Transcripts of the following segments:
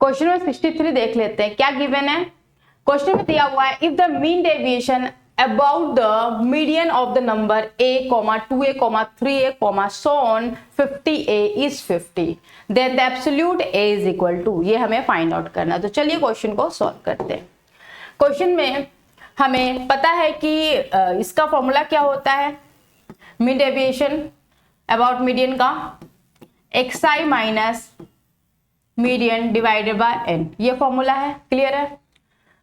Question में 63 देख लेते हैं, क्या गिवन है। क्वेश्चन में दिया हुआ है if the mean deviation about the median of the number a, 2a, 3a, so on 50a is 50, then the absolute a is equal to, ये हमें फाइंड आउट करना है। तो चलिए क्वेश्चन को सॉल्व करते हैं। क्वेश्चन में हमें पता है कि इसका फॉर्मूला क्या होता है, मीन डेविएशन अबाउट मीडियन का xi minus median divided by n, ये फॉर्मूला है। क्लियर है।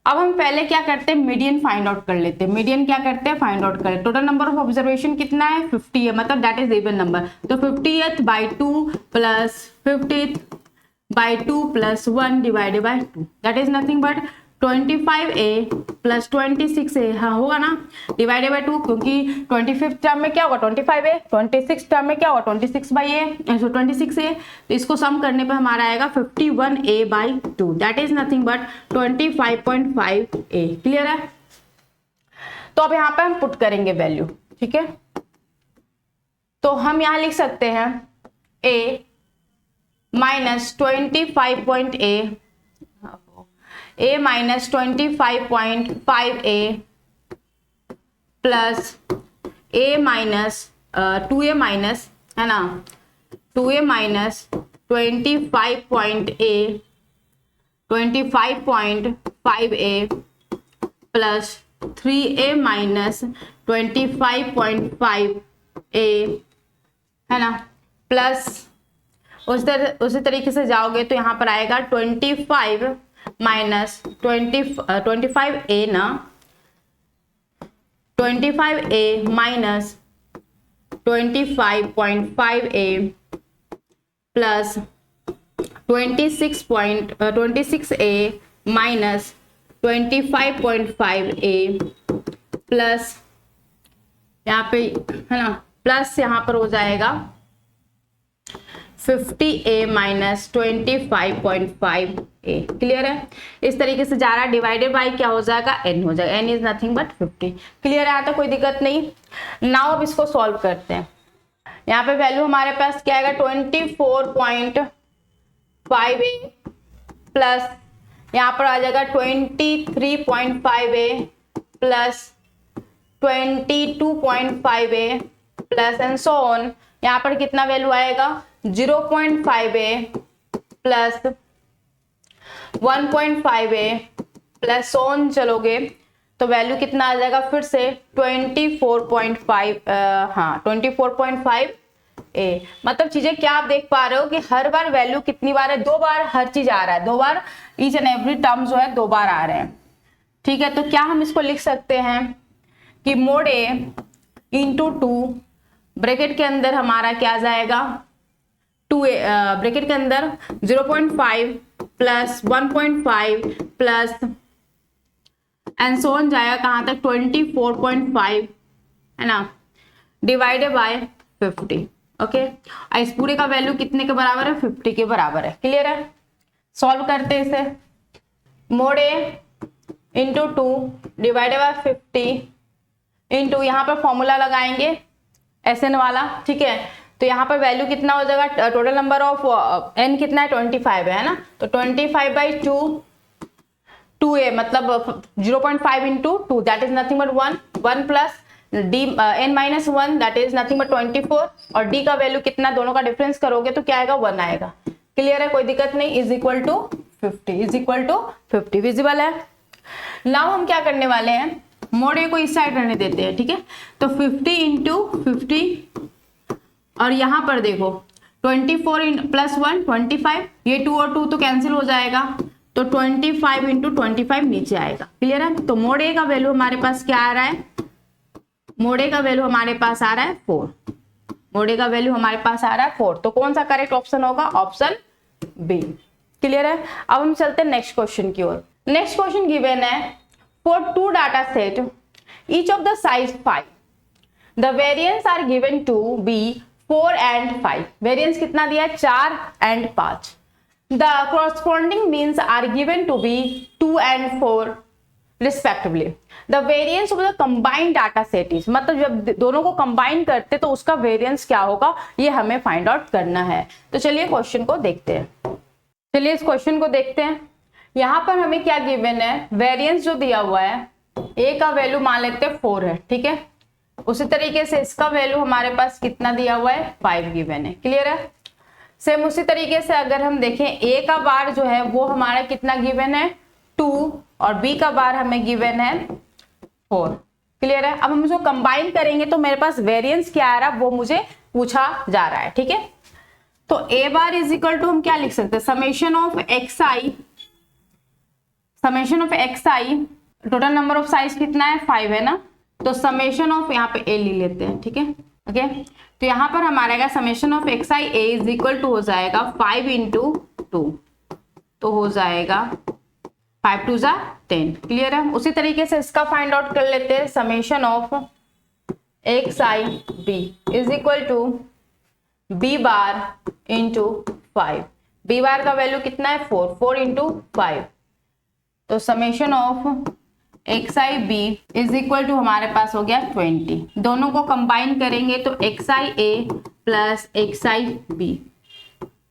अब हम पहले क्या करते हैं, मीडियन फाइंड आउट कर लेते हैं। मीडियन क्या करते हैं, फाइंड आउट करें। टोटल नंबर ऑफ ऑब्जर्वेशन कितना है, 50 है, मतलब दैट इज इवन नंबर। तो 50th by 2 plus 50th by 2 plus 1 divided by 2, that is nothing but 25a plus 26a, हाँ होगा ना, डिवाइडेड बाई 2, क्योंकि 25th टर्म में क्या होगा 25a, 26th टर्म में क्या होगा 26/a, सो 26a, तो इसको सम करने पे हमारा आएगा 51a by 2, that is nothing but 25.5a। Clear है। तो अब यहाँ पे हम पुट करेंगे वैल्यू, ठीक है। तो हम यहाँ लिख सकते हैं a minus 25.a, a minus 25.5a plus a minus 2a minus, है ना, 2a minus 25.5a plus 3a minus 25.5a, है ना, प्लस उसी तरीके से जाओगे तो यहाँ पर आएगा 25 माइनस 25a ना, 25a minus 25.5a plus 26a minus 25.5a plus यहाँ पे, है ना, प्लस यहाँ पर हो जाएगा 50a माइनस 25.5a। क्लियर है। इस तरीके से जा रहा है, डिवाइडेड बाई क्या हो जाएगा, n हो जाएगा, n is nothing but 50। Clear है, यहाँ तो कोई दिक्कत नहीं। नाउ अब इसको सॉल्व करते हैं। यहाँ पे वैल्यू हमारे पास क्या आएगा 24.5a प्लस यहाँ पर आ जाएगा 23.5a plus 22.5a plus and so on. यहाँ पर कितना वैल्यू आएगा 0.5a plus 1.5a plus on चलोगे तो वैल्यू कितना आ जाएगा फिर से 24.5, हाँ 24.5a। मतलब चीजें क्या आप देख पा रहे हो कि हर बार वैल्यू कितनी बार है, 2 बार हर चीज आ रहा है, 2 बार ईच एंड एवरी टर्म जो है 2 बार आ रहे हैं। ठीक है, तो क्या हम इसको लिख सकते हैं कि मोड a इंटू 2 ब्रैकेट के अंदर हमारा क्या जाएगा 2a, ब्रैकेट के अंदर 0.5 plus 1.5 plus and so on जाएगा कहां तक 24.5, है ना, डिवाइडेड बाय 50। ओके, इस पूरे का वैल्यू कितने के बराबर है 50 के बराबर है। क्लियर है। सॉल्व करते हैं इसे। Mode a into 2 divided by 50 into यहाँ पर फॉर्मूला लगाएंगे SN वाला, ठीक है। तो यहाँ पर वैल्यू कितना हो जाएगा, टोटल नंबर ऑफ n कितना है 25 है ना, तो 25/2 2a मतलब 0.5 into 2 that is nothing but 1 plus d n minus 1 that is nothing but 24 और d का वैल्यू कितना, दोनों का डिफरेंस करोगे तो क्या आएगा 1 आएगा। क्लियर है, कोई दिक्कत नहीं। इज इक्वल टू 50 विजिबल है। नाउ हम क्या करने वाले हैं, मोड a को इस साइड रहने देते हैं, ठीक है। तो 50 इंटू 50 और यहाँ पर देखो 24 प्लस 1 25, ये 2 और 2 तो कैंसिल हो जाएगा, तो 25 इंटू 25 नीचे आएगा। क्लियर है। तो मोड a का वैल्यू हमारे पास क्या आ रहा है, मोड a का वैल्यू हमारे पास आ रहा है 4, मोड a का वैल्यू हमारे पास आ रहा है 4। तो कौन सा करेक्ट ऑप्शन होगा, ऑप्शन बी। क्लियर है। अब हम चलते हैं नेक्स्ट क्वेश्चन की ओर। नेक्स्ट क्वेश्चन गिवन है for 2 data set each of the size 5 the variance are given to be 4 and 5। Variance कितना दिया है 4 and 5। The corresponding means are given to be 2 and 4 respectively। The variance of the combined data set is, मतलब जब दोनों को combine करते तो उसका वेरिएंस क्या होगा, ये हमें फाइंड आउट करना है। तो चलिए क्वेश्चन को देखते हैं। चलिए इस क्वेश्चन को देखते हैं। यहाँ पर हमें क्या गिवन है, वेरिएंस जो दिया हुआ है ए का वैल्यू मान लेते हैं 4 है, ठीक है। उसी तरीके से इसका वैल्यू हमारे पास कितना दिया हुआ है, 5 गिवन है, क्लियर है। सेम उसी तरीके से अगर हम देखें ए का बार जो है वो हमारा कितना गिवन है 2 और बी का बार हमें गिवन है 4, क्लियर है। अब हम इसको कंबाइन करेंगे तो मेरे पास वेरिएंस क्या आ रहा है वो मुझे पूछा जा रहा है, ठीक है। तो ए बार इज इक्वल टू हम क्या लिख सकते हैं, summation of x I, summation of x I, total number of size कितना है 5 है ना, तो समेशन ऑफ यहाँ पे ए ले लेते हैं, ठीक है। ओके, तो यहाँ पर हमारा आएगा summation of x I A is equal to हो जाएगा 5 इंटू 2, तो हो जाएगा 5 2 जा 10, क्लियर है। उसी तरीके से इसका फाइंड आउट कर लेते हैं, summation of x I B is equal to B bar into 5, B bar का वैल्यू कितना है 4, 4 इंटू 5, तो summation of x I B is equal to हमारे पास हो गया 20। दोनों को कंबाइन करेंगे तो x I A plus x I B,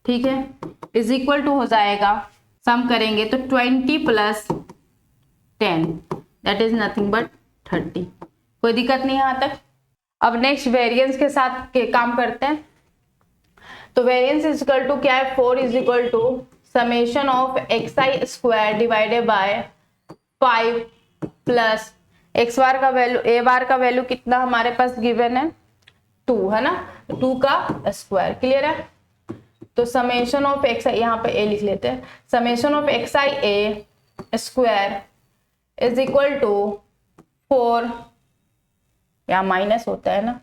ठीक है, इज इक्वल टू हो जाएगा, सम करेंगे तो 20 plus 10 that is nothing but 30। कोई दिक्कत नहीं है यहाँ तक। अब नेक्स्ट वेरिएंस के साथ काम करते हैं। तो वेरिएंस इज इक्वल टू क्या है, 4 is equal to summation of x i square divided by 5 plus x bar का वैल्यू, ए बार का वैल्यू कितना हमारे पास गिवन है 2 है ना, 2 का स्क्वायर, क्लियर है। तो समेशन ऑफ एक्स आई, यहाँ पे ए लिख लेते हैं, summation of x I A square is equal to 4, या माइनस होता है ना,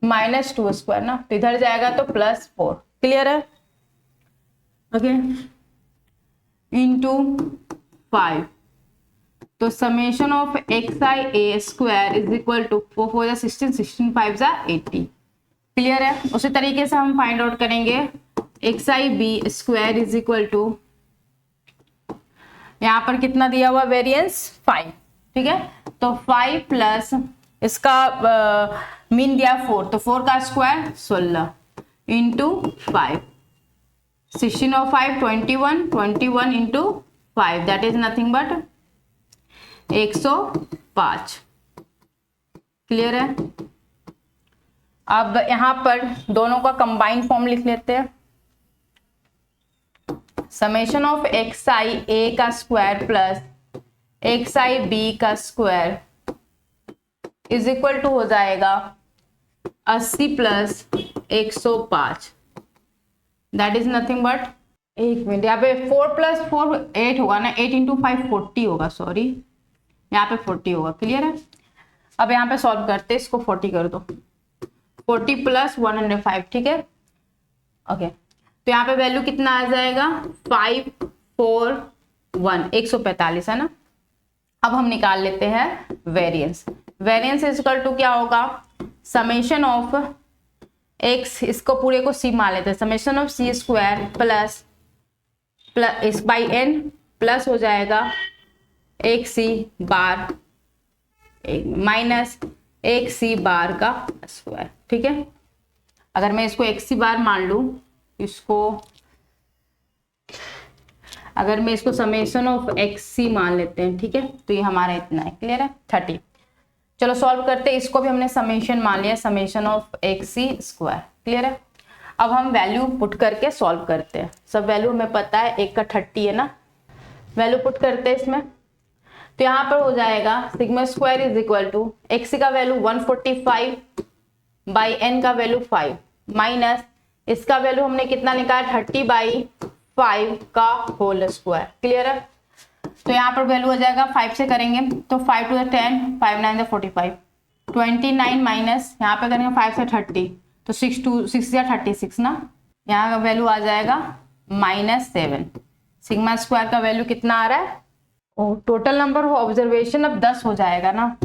-2 स्क्वायर ना, तो इधर जाएगा तो +4, क्लियर है। ओके, इंटू 5, तो summation of x I A square is equal to 4 4 16, 16 5 80, clear है। उसी तरीके से हम फाइंड आउट करेंगे X I B square is equal to, यहाँ पर कितना दिया हुआ वेरिएंस 5, ठीक है, तो 5 प्लस इसका मीन दिया 4, तो 4 का स्क्वायर 16 इंटू 5, 16 और 5 21, 21 into 5 that is nothing but 105, clear है। अब यहां पर दोनों का कंबाइंड फॉर्म लिख लेते हैं, समेशन ऑफ एक्स आई ए का square plus x I B का स्क्वायर इज इक्वल टू हो जाएगा 80 plus 105 that is nothing but, एक मिनट, यहाँ पे 4 प्लस 4 8 होगा ना, 8 इंटू 5 40 होगा, सॉरी यहाँ पे 40 होगा, क्लियर है। अब यहाँ पे सॉल्व करते हैं, इसको 40 कर दो, 40 प्लस 105, ठीक है। ओके, तो यहाँ पे वैल्यू कितना आ जाएगा 541, 145 है ना। अब हम निकाल लेते हैं variance, variance is equal to क्या होगा, समेशन ऑफ एक्स, इसको पूरे को सी मान लेते हैं, summation of C square plus इस बाई एन प्लस हो जाएगा एक सी बार माइनस एक सी बार का स्क्वायर, ठीक है। अगर मैं इसको एक सी बार मान लूं, इसको अगर मैं इसको समेशन ऑफ एक्स सी मान लेते हैं, ठीक है, तो ये हमारा इतना है, क्लियर है 30। चलो सॉल्व करते हैं, इसको भी हमने समेशन मान लिया, summation of X C square, clear है। अब हम वैल्यू पुट करके सॉल्व करते हैं, सब वैल्यू हमें पता है, एक का 30 है ना, वैल्यू पुट करते हैं इसमें, तो यहाँ पर हो जाएगा sigma square is equal to X का वैल्यू 145 बाई एन का वैल्यू 5 माइनस इसका वैल्यू हमने कितना निकाला 30/5 का होल स्क्वायर, क्लियर है। तो यहाँ पर वैल्यू हो जाएगा 5 से करेंगे तो 5 टू 10, 5 9 45, 29 माइनस यहाँ पे करेंगे 5 से 30 तो 6 या 36 ना, यहाँ का वैल्यू आ जाएगा -7। सिग्मा स्क्वायर का वैल्यू कितना आ रहा है, टोटल नंबर ऑफ ऑब्जर्वेशन अब 10 हो जाएगा ना,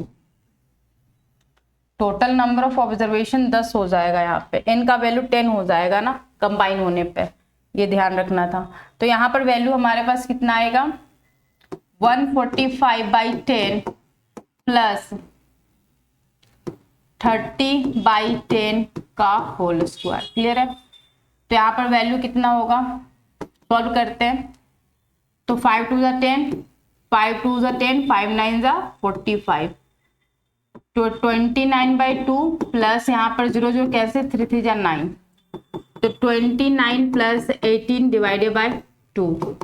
टोटल नंबर ऑफ ऑब्जर्वेशन 10 हो जाएगा, यहाँ पे n का वैल्यू 10 हो जाएगा ना कंबाइन होने पे, ये ध्यान रखना था। तो यहाँ पर वैल्यू हमारे पास कितना आएगा 145/10 प्लस 30/10 का होल स्क्वायर, क्लियर है। तो यहाँ पर वैल्यू कितना होगा सॉल्व करते हैं तो 5 2 ज़ा 10, 5 2 ज़ा 10, 5 9 ज़ा 45, तो 29/2 प्लस यहाँ पर 0 0 कैसे 3 3 ज़ा 9, तो 29 प्लस 18 डिवाइडेड बाय 2, तो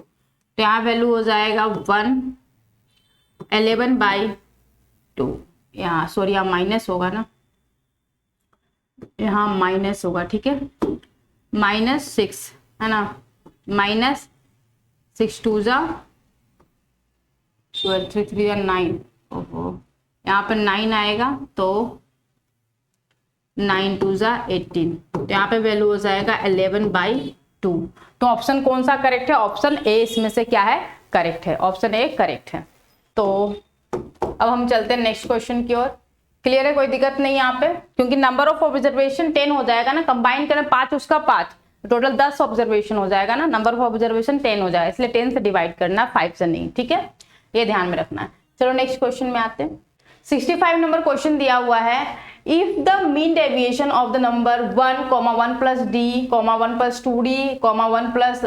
यहाँ वैल्यू हो जाएगा 111/2। यहाँ सॉरी यहाँ माइनस होगा ना, यहाँ माइनस होगा, ठीक है, -6 है ना, -6 2 ज़ा 12 3 3 ज़ा 9, ओहो यहाँ पर 9 आएगा तो 9 2 ज़ा 18, तो यहाँ पे वैल्यू हो जाएगा 11/2। तो ऑप्शन कौन सा करेक्ट है? ऑप्शन ए इसमें से क्या है? करेक्ट है, ऑप्शन ए करेक्ट है। तो अब हम चलते हैं नेक्स्ट क्वेश्चन की ओर। क्लियर है, कोई दिक्कत नहीं यहाँ पे, क्योंकि नंबर ऑफ ऑब्जर्वेशन 10 हो जाएगा ना, कंबाइन करें 5 उसका 5, टोटल 10 ऑब्जर्वेशन हो जाएगा ना, नंबर ऑफ ऑब्जर्वेशन 10 हो जाएगा, इसलिए 10 से डिवाइड करना, 5 से नहीं, ठीक है, ये ध्यान में रखना है। चलो नेक्स्ट क्वेश्चन में आते हैं। 65 नंबर क्वेश्चन दिया हुआ है, if the mean deviation of the number 1, 1 plus d, 1 plus 2d, 1 plus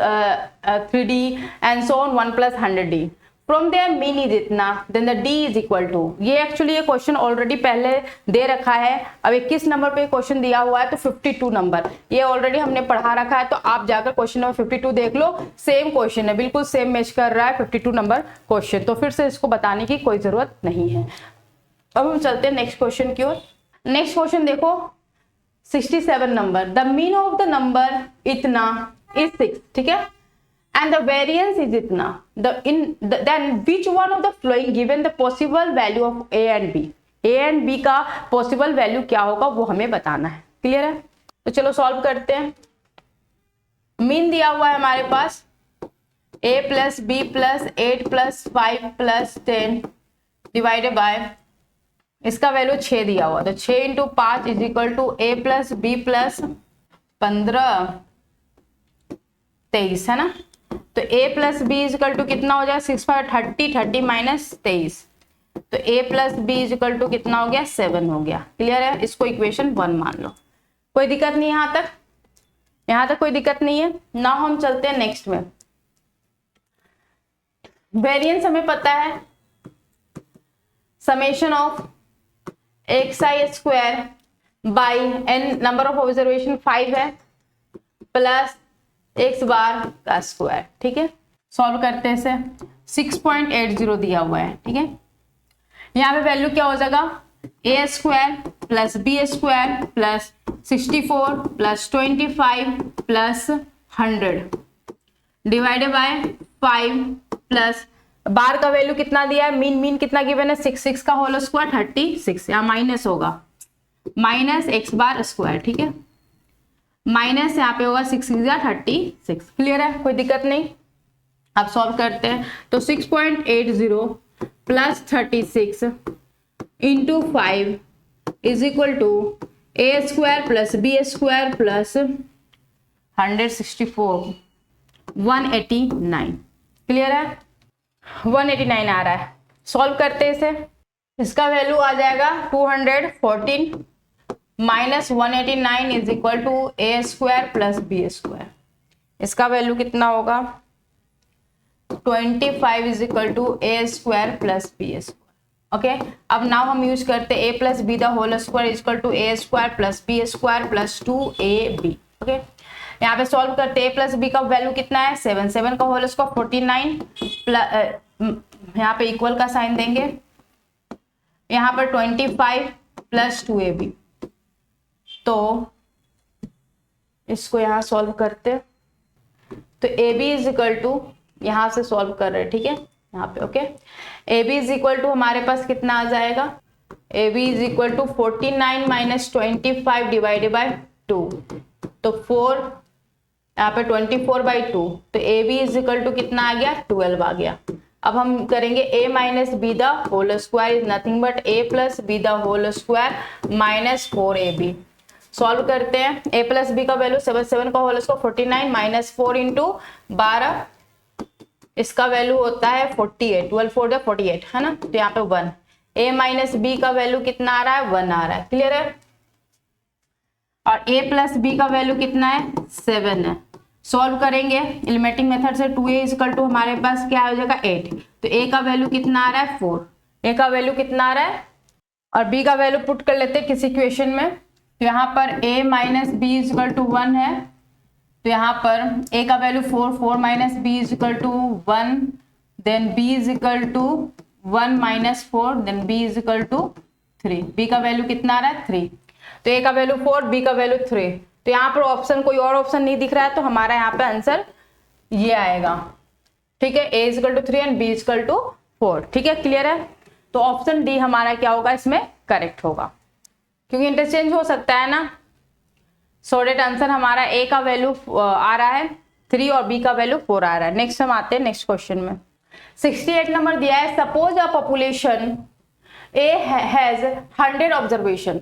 3d and so on 1 plus 100d from there mean is इतना, then the d is equal to. ये actually ये question already पहले दे रखा है, अब 21 number पे question दिया हुआ है, तो 52 नंबर ये ऑलरेडी हमने पढ़ा रखा है, तो आप जाकर क्वेश्चन नंबर 52 देख लो, सेम क्वेश्चन है, बिल्कुल सेम मैच कर रहा है 52 नंबर क्वेश्चन, तो फिर से इसको बताने की कोई जरूरत नहीं है। अब हम चलते हैं नेक्स्ट क्वेश्चन की ओर। नेक्स्ट क्वेश्चन देखो 67 number, the mean of the number इतना इज 6, ठीक है, एंड द वेरिएंस इज इतना, then which one of the following given the possible value of A and B. A and B का possible value क्या होगा वो हमें बताना है। क्लियर है, तो चलो सॉल्व करते हैं। मीन दिया हुआ है हमारे पास a plus B plus 8 plus 5 plus 10 divided by, इसका वैल्यू 6 दिया हुआ, तो 6 into 5 is equal to a plus B plus 15 23 है ना, तो a plus B is equal to कितना हो जाएगा 6 5 30, 30 माइनस 23, तो a plus B is equal to कितना हो गया 7 हो गया। क्लियर है, इसको इक्वेशन 1 मान लो, कोई दिक्कत नहीं यहाँ तक, यहाँ तक कोई दिक्कत नहीं है ना। हम चलते हैं नेक्स्ट में। वेरिएंस हमें पता है, summation of xi square by n, number of observation 5 है, प्लस x बार का स्क्वायर, ठीक है। सॉल्व करते हैं इसे, 6.80 दिया हुआ है, ठीक है। यहाँ पे वैल्यू क्या हो जाएगा, a square plus b square plus 64 plus 25 plus 100 divided by 5 plus bar का वैल्यू कितना दिया है, मीन कितना गिवन है 6, 6 का होल स्क्वायर 36, यहाँ माइनस होगा, माइनस x बार स्क्वायर, ठीक है, माइनस यहाँ पे होगा 6 6 36। क्लियर है, कोई दिक्कत नहीं। अब सॉल्व करते हैं, तो 6.80 plus 36 into 5 is equal to a square plus b square plus 164 189। Clear है, 189 आ रहा है। सॉल्व करते हैं इसे, इसका वैल्यू आ जाएगा 214 minus 189 is equal to A square plus B square, इसका वैल्यू कितना होगा 25 is equal to A square plus B square. Okay, अब नाउ हम यूज करते हैं a plus B the whole square is equal to A square plus B square plus 2ab। Okay, यहाँ पे solve करते a प्लस बी का value कितना है 7, 7 का होल स्क्वायर 49 प्लस यहाँ पे इक्वल का साइन देंगे, यहाँ पर 25 प्लस 2ab, तो इसको यहाँ सॉल्व करते, तो ab इज इक्वल टू, यहाँ से सॉल्व कर रहे हैं, ठीक है, यहाँ पे okay, ab is equal to हमारे पास कितना आ जाएगा, ab is equal to 49 minus 25 divided by 2, तो 4 यहाँ पे 24/2, तो ab इज इक्वल टू कितना आ गया 12 आ गया। अब हम करेंगे a minus B the whole square is nothing but a plus B the whole square minus 4ab। Solve करते हैं, a प्लस बी का वैल्यू 7, 7 का होल स्क्वायर 49 माइनस 4 इंटू 12, इसका वैल्यू होता है 48, 12 4 48 है ना, तो यहाँ पे 1, a माइनस बी का वैल्यू कितना आ रहा है 1 आ रहा है। क्लियर है, और a प्लस बी का वैल्यू कितना है 7 है, सॉल्व करेंगे एलिमेंटिंग मेथड से 2a इक्वल टू हमारे पास क्या हो जाएगा 8, तो a का वैल्यू कितना आ रहा है 4, a का वैल्यू कितना आ रहा है और b का वैल्यू पुट कर लेते हैं किसी इक्वेशन में। तो यहाँ पर a minus B equal to 1 है, तो यहाँ पर a का value 4, 4 minus B equal to 1, then b is equal to 1 minus 4, then b is equal to 3, b का वैल्यू कितना आ रहा है 3, तो a का वैल्यू 4, b का वैल्यू 3, तो यहाँ पर ऑप्शन कोई और ऑप्शन नहीं दिख रहा है, तो हमारा यहाँ पे आंसर ये आएगा। ठीक है, a equal to 3 and b equal to 4। ठीक है, क्लियर है। तो ऑप्शन डी हमारा क्या होगा, इसमें करेक्ट होगा, क्योंकि इंटरचेंज हो सकता है ना। सो डेट आंसर हमारा a का वैल्यू आ रहा है 3 और b का वैल्यू 4 आ रहा है। नेक्स्ट हम आते हैं नेक्स्ट क्वेश्चन में। 68 नंबर दिया है, suppose a population a has 100 observation,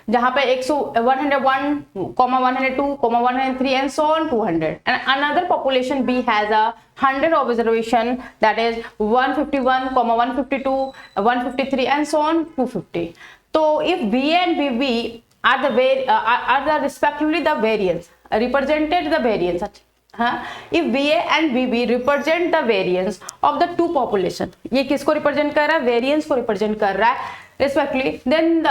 जहां पे 101, 102, 103 and so on 200, and another population b has a 100 observation that is 151, 152, 153 and so on 250. तो if b and bb are the respectively the variance represented the variance, if ba and bb represent the variance of the two population, ये किसको represent कर रहा है, variance को represent कर रहा है respectively, then the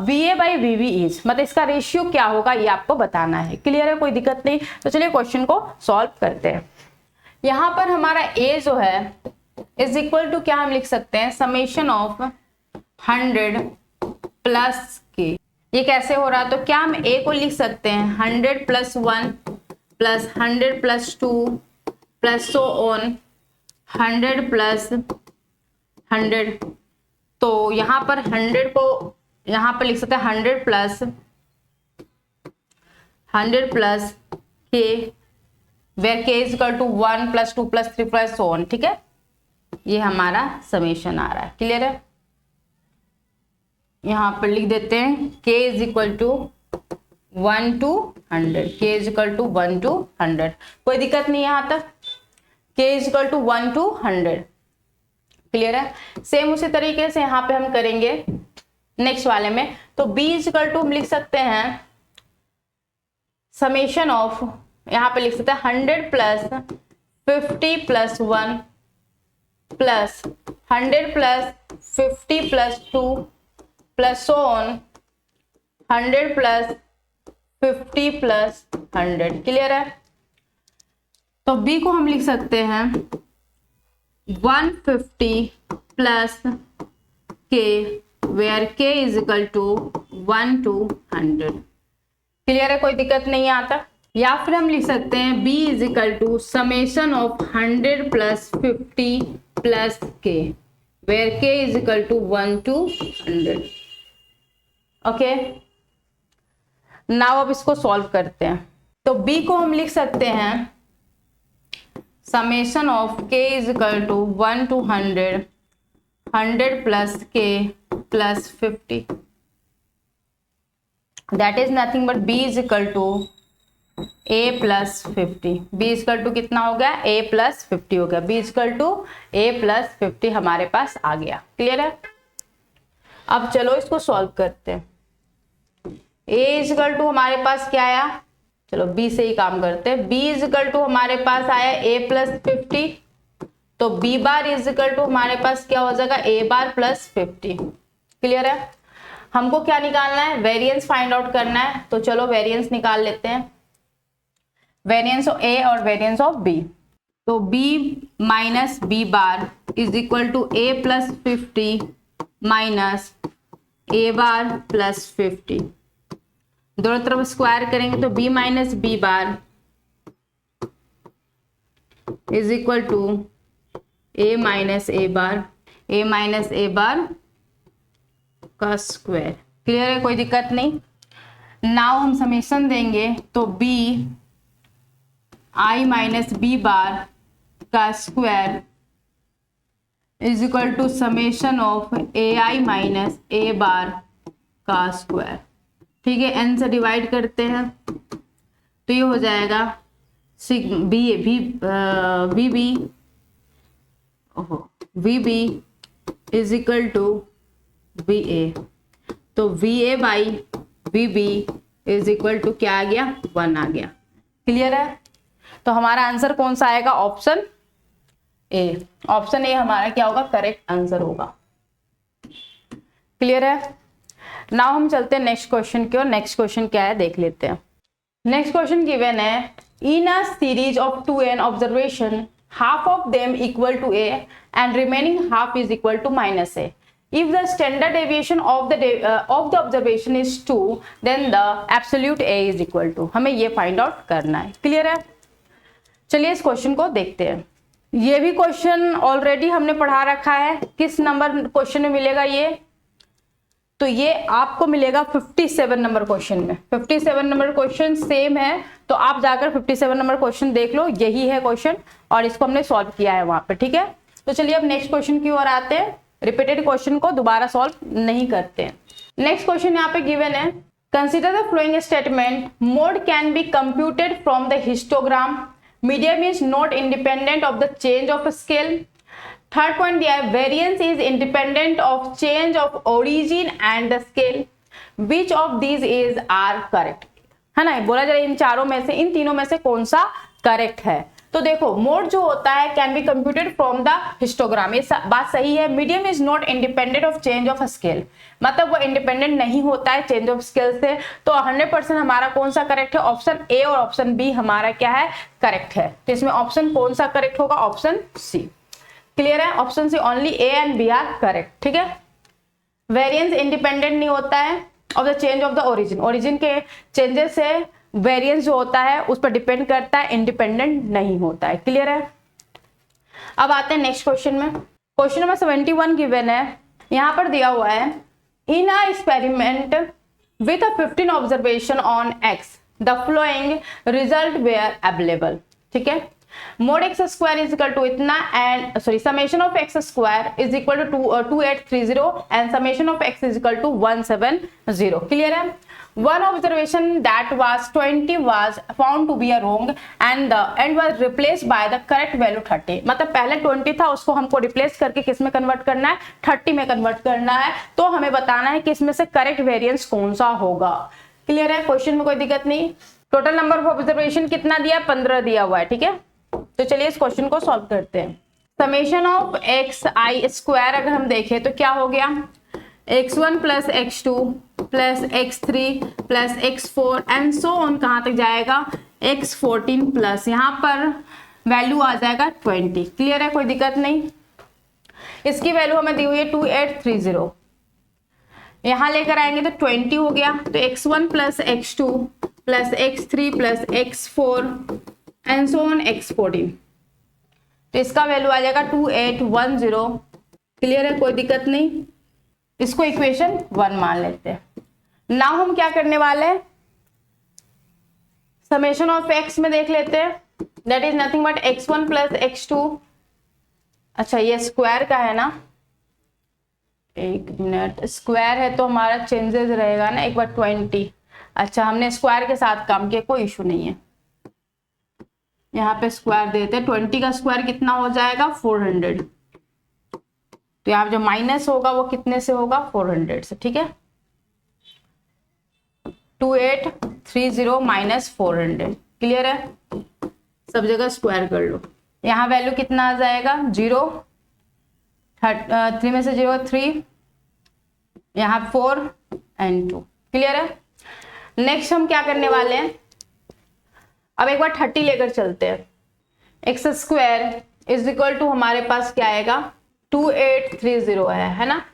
va by vb is, मतलब इसका रेशियो क्या होगा ये आपको बताना है। क्लियर है, कोई दिक्कत नहीं। तो चलिए क्वेश्चन को सॉल्व करते हैं। यहाँ पर हमारा a जो है इज इक्वल टू क्या हम लिख सकते हैं, समेशन ऑफ 100 प्लस k। ये कैसे हो रहा है, तो क्या हम a को लिख सकते हैं 100 plus 1 plus 100 plus 2 plus so on 100 plus 100। तो यहाँ पर 100 को यहाँ पर लिख सकते हैं 100 plus k, where k is equal to 1 plus 2 plus 3 plus so on. ठीक है, ये हमारा समेशन आ रहा है। क्लियर है, यहाँ पर लिख देते हैं k is equal to 1 to 100, k is equal to 1 to 100, कोई दिक्कत नहीं यहाँ तक, k is equal to 1 to 100। Clear है, सेम उसी तरीके से यहाँ पे हम करेंगे नेक्स्ट वाले में। तो b इज इक्वल टू हम लिख सकते हैं समेशन ऑफ, यहाँ पे लिख सकते हैं 100 plus 50 plus 1 plus 100 plus 50 plus 2 plus so on 100 plus 50 plus 100। Clear है, तो b को हम लिख सकते हैं 150 plus k, where k is equal to 1 to 100। Clear है, कोई दिक्कत नहीं आता। या फिर हम लिख सकते हैं b is equal to summation of 100 plus 50 plus k, where k is equal to 1 to 100। Okay, now अब इसको सॉल्व करते हैं। तो b को हम लिख सकते हैं summation of k is equal to 1 to 100, 100 plus k plus 50, that is nothing but b is equal to a plus 50। b is equal to कितना हो गया, a प्लस 50 हो गया, b is equal to a plus 50 हमारे पास आ गया। Clear है, अब चलो इसको सॉल्व करते हैं। a इज इक्वल टू हमारे पास क्या आया, चलो b से ही काम करते हैं। b इज इक्वल टू हमारे पास आया a प्लस 50, तो b bar is equal to हमारे पास क्या हो जाएगा, a बार प्लस 50। क्लियर है, हमको क्या निकालना है, वेरिएंस फाइंड आउट करना है। तो चलो वेरिएंस निकाल लेते हैं, वेरिएंस ऑफ a और वेरिएंस ऑफ b। तो b minus b bar is equal to a plus 50 minus a bar plus 50, दोनों तरफ स्क्वायर करेंगे तो b minus b bar is equal to a minus a bar, a minus a bar का square. Clear है, कोई दिक्कत नहीं। Now हम समेशन देंगे तो b i minus b bar का square is equal to summation of ai minus a bar का स्क्वायर। ठीक है, n से डिवाइड करते हैं तो ये हो जाएगा v b is equal to v a. तो v a by v b is equal to क्या आ गया, 1 आ गया। क्लियर है, तो हमारा आंसर कौन सा आएगा? Option A. ऑप्शन ए हमारा क्या होगा? करेक्ट आंसर होगा। क्लियर है? नाउ हम चलते हैं नेक्स्ट क्वेश्चन की ओर। नेक्स्ट क्वेश्चन क्या है देख लेते हैं। नेक्स्ट क्वेश्चन गिवन है, in a series of 2n observation half of them equal to a and remaining half is equal to minus a. If the standard deviation of the observation is 2, then the absolute a is equal to, हमें ये find out करना है। Clear है? चलिए इस question को देखते हैं। ये भी क्वेश्चन ऑलरेडी हमने पढ़ा रखा है। किस नंबर क्वेश्चन में मिलेगा ये? तो ये आपको मिलेगा 57 नंबर क्वेश्चन में। 57 नंबर क्वेश्चन सेम है, तो आप जाकर 57 नंबर क्वेश्चन देख लो, यही है क्वेश्चन और इसको हमने सॉल्व किया है वहां पे। ठीक है, तो चलिए अब नेक्स्ट क्वेश्चन की ओर आते हैं। रिपीटेड क्वेश्चन को दोबारा सॉल्व नहीं करते हैं। नेक्स्ट क्वेश्चन यहाँ पे गिवन है, consider the following statement, mode can be computed from the histogram, medium is not independent of the change of scale. Third point दिया है, variance is independent of change of origin and the scale, which of these is are correct, है ना? बोला जाए इन चारों में से, इन तीनों में से कौन सा करेक्ट है। तो देखो, मोड जो होता है can be computed from the histogram, ये बात सही है। Medium is not independent of change of scale, मतलब वो इंडिपेंडेंट नहीं होता है चेंज ऑफ स्केल से। तो 100% हमारा कौन सा करेक्ट है? ऑप्शन ए और ऑप्शन बी हमारा क्या है? करेक्ट है। तो इसमें ऑप्शन कौन सा करेक्ट होगा? Option C. क्लियर है? Option C, only A and B are correct. ठीक है, वेरिएंस इंडिपेंडेंट नहीं होता है of the change of the origin, origin के चेंजेस से वेरिएंस जो होता है उस पर डिपेंड करता है, इंडिपेंडेंट नहीं होता है। क्लियर है? अब आते हैं नेक्स्ट क्वेश्चन में। क्वेश्चन नंबर 71 गिवन है, यहां पर दिया हुआ है, in a experiment with a 15 observation on x the following result were available. ठीक है, mod x square is equal to इतना and sorry summation of x square is equal to 2830 and summation of x is equal to 170. Clear है? One observation that was 20 was found to be a wrong and was replaced by the correct value 30. मतलब पहले 20 था, उसको हमको replace करके किस में convert करना है? 30 में कन्वर्ट करना है। तो हमें बताना है कि इसमें से करेक्ट वेरिएंस कौन सा होगा। क्लियर है? क्वेश्चन में कोई दिक्कत नहीं। टोटल नंबर ऑफ ऑब्जर्वेशन कितना दिया? 15 दिया हुआ है। ठीक है, तो चलिए इस क्वेश्चन को सॉल्व करते हैं। Summation of x i square अगर हम देखें तो क्या हो गया? x1 plus x2 plus x3 plus x4 and so on, कहां तक जाएगा? x14 प्लस यहाँ पर वैल्यू आ जाएगा 20। क्लियर है? कोई दिक्कत नहीं। इसकी वैल्यू हमें दी हुई है 2830, यहां लेकर आएंगे तो 20 हो गया। तो x1 plus x2 plus x3 plus x4 and so on x14, तो इसका वैल्यू आ जाएगा 2810। क्लियर है? कोई दिक्कत नहीं। इसको इक्वेशन 1 मान लेते हैं। नाउ हम क्या करने वाले हैं? समेशन ऑफ x में देख लेते हैं, that is nothing but x1 plus x2। अच्छा, ये स्क्वायर का है ना, एक मिनट, स्क्वायर है तो हमारा चेंजेस रहेगा ना एक बार 20। अच्छा, हमने स्क्वायर के साथ काम किया, कोई इशू नहीं है। यहाँ पे स्क्वायर देते हैं, 20 का स्क्वायर कितना हो जाएगा? 400। तो यहाँ जो माइनस होगा वो कितने से होगा? 400 से। ठीक है, 2830 माइनस 400। क्लियर है? सब जगह स्क्वायर कर लो। यहाँ वैल्यू कितना आ जाएगा? 0, 3 में से 0 3, यहाँ 4 एंड 2। क्लियर है? नेक्स्ट हम क्या करने वाले हैं? अब एक बार 30 लेकर चलते हैं। X square is equal to हमारे पास क्या आएगा? 2830 है ना?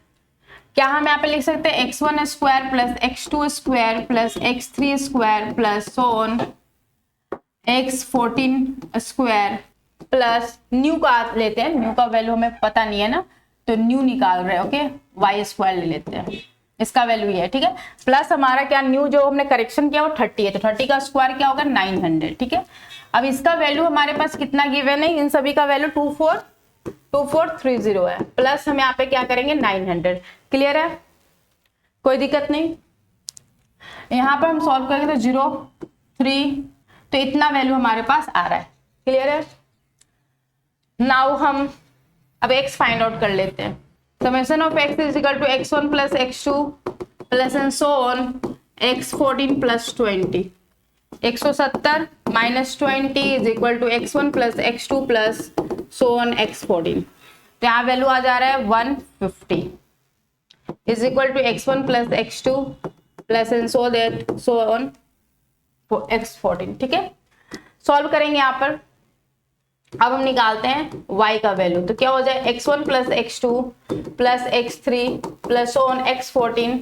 क्या हम यहाँ पे लिख सकते हैं x1 square plus x2 square plus x3 square plus so on x14 square plus new का लेते हैं, न्यू का वैल्यू हमें पता नहीं है ना, तो न्यू निकाल रहे हैं। ओके, y स्क्वायर ले लेते हैं, इसका वैल्यू ये है। ठीक है, प्लस हमारा क्या न्यू जो हमने करेक्शन किया वो 30 है, तो 30 का स्क्वायर क्या होगा? 900। ठीक है, अब इसका वैल्यू हमारे पास कितना गिवन है? इन सभी का वैल्यू 2430 है, प्लस हम यहाँ पे क्या करेंगे? 900। क्लियर है? कोई दिक्कत नहीं। यहाँ पर हम सॉल्व करेंगे तो 0 3, तो इतना वैल्यू हमारे पास आ रहा है। क्लियर है? नाउ हम अब x फाइंड आउट कर लेते हैं। Summation of x is equal to x1 plus x2 plus and so on x14 plus 20। 170 minus 20 is equal to x1 plus x2 plus so on x14। तो यहाँ value आ जा रहा है 150 is equal to x1 plus x2 plus and so on x14। ठीक है, solve करेंगे यहाँ पर। अब हम निकालते हैं y का वैल्यू, तो क्या हो जाए x1 plus x2 plus x3 plus on x14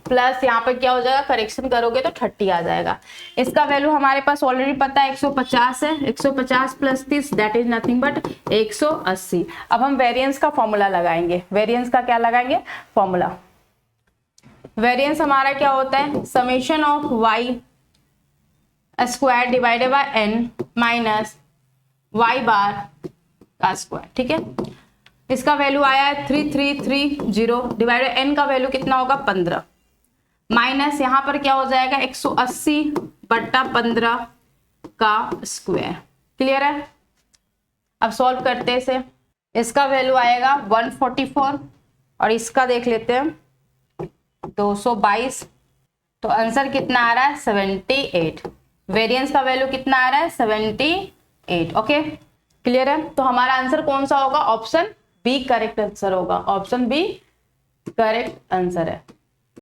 plus यहाँ पर क्या हो जाएगा, करेक्शन करोगे तो 30 आ जाएगा। इसका वैल्यू हमारे पास ऑलरेडी पता है 150 है, 150 plus 30 that is nothing but 180। अब हम वेरिएंस का फॉर्मूला लगाएंगे। वेरिएंस का क्या लगाएंगे, फॉर्मूला। वेरिएंस हमारा क्या होता है, summation of y square divided bye n minus y बार का स्क्वायर। ठीक है, इसका वैल्यू आया है 3330 डिवाइडेड n का वैल्यू कितना होगा 15 माइनस यहाँ पर क्या हो जाएगा 180 बट्टा 15 का स्क्वायर। क्लियर है, अब सॉल्व करते हैं इसे। इसका वैल्यू आएगा 144 और इसका देख लेते हैं 222। तो आंसर कितना आ रहा है 78। वेरिएंस का वैल्यू कितना आ रहा है 78। ओके, क्लियर है। तो हमारा आंसर कौन सा होगा, ऑप्शन बी करेक्ट आंसर होगा। ऑप्शन बी करेक्ट आंसर है।